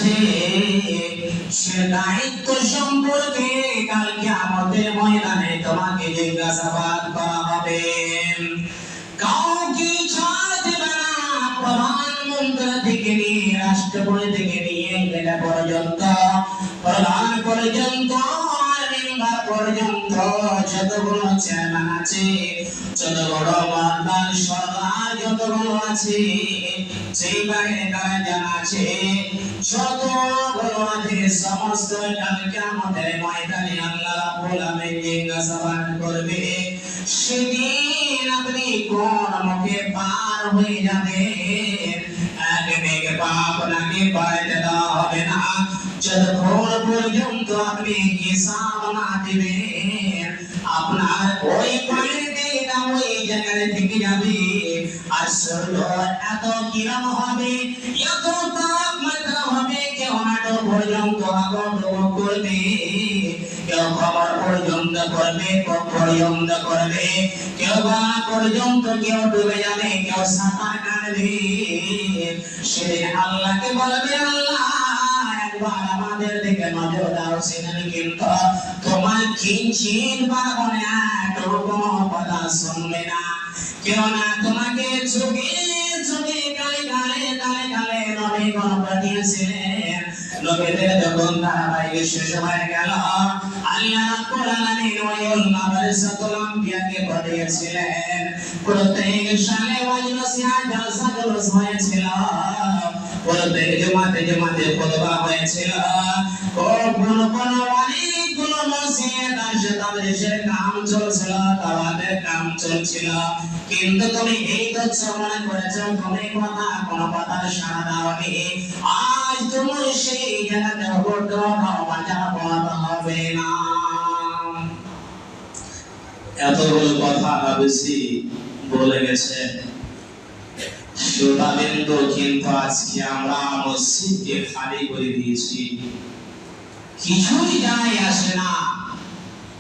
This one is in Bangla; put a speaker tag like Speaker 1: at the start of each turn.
Speaker 1: আছে সে দায়িত্ব সম্পর্কে কাল কিয়ামতের ময়দানে তোমাকে জিজ্ঞাসাবাদ করা হবে। কাউকে ছাড় দেবে না, প্রধানমন্ত্রী থেকে নিয়ে রাষ্ট্রপতি থেকে নিয়ে এটা পর্যন্ত, প্রধান পর্যন্ত, মেম্বার পর্যন্ত, যতগুলো চেয়ারম্যান আছে, যত বড় মাদার সরকার যতগুলো আছে, সেই বাইরে কারা জানা আছে, যতগুলো আছে সমস্ত কালকে আমাদের ময়দানে আল্লাহ রাব্বুল আলামিন জিজ্ঞাসাবাদ করবে। সেদিন আপনি কোন মুখে পার হয়ে যাবেন, এক মেঘ পাপ আপনাকে পাইতে দেওয়া হবে না যতক্ষণ পর্যন্ত আপনি হিসাব না দিবেন। আপনার ওই পানিতে না ওই জায়গায় থেকে যাবে। আর সূর্য এত কিরণ হবে, এত তাপমাত্রা হবে, কেউ নাটো পর্যন্ত আগুন করবে, কেউ খবর পর্যন্ত করবে, পর্যন্ত করবে, কেউ বা পর্যন্ত, কেউ ডুবে যাবে, কেউ সাঁতার কাটবে। সেদিন আল্লাহকে বলবে, আল্লাহ একবার আমাদের দিকে নজর দাও। সেদিন কিন্তু তোমার কিঞ্চিত বারবনে এতটুকু কথা শুনবে না কেউ না। তোমাকে চোখে চোখে গালে গালে গালে গালে নবীগণ পাঠিয়েছিলেন। নবীদের যখন ধারাবাহিক শেষ হয়ে গেল, আল্লাহ রাব্বুল আলামিন ওয়াইউল্লাহ বারিসাতুল আম্বিয়াকে পাঠিয়েছিলেন। প্রত্যেক সালে ওয়াজ নসিহত জলসা জুলুস হয়েছিল, প্রত্যেক জুমাতে জুমাতে খুতবা হয়েছিল, কোন অনেকগুলো মসজিদ আসে তাদের কাম চলছিল, দাওয়াতের কাম চলছিল। কিন্তু তুমি এই তো মনে করেছো তুমি কোনো কথা সাড়া দাওনি। আজ তুমি সেই জায়গাতে হবে না। এতগুলো কথা বেশি বলে গেছে শ্রোতাবৃন্দ, কিন্তু আজকে আমরা মসজিদকে খালি করে দিয়েছি, কিছুই যায় আসে না।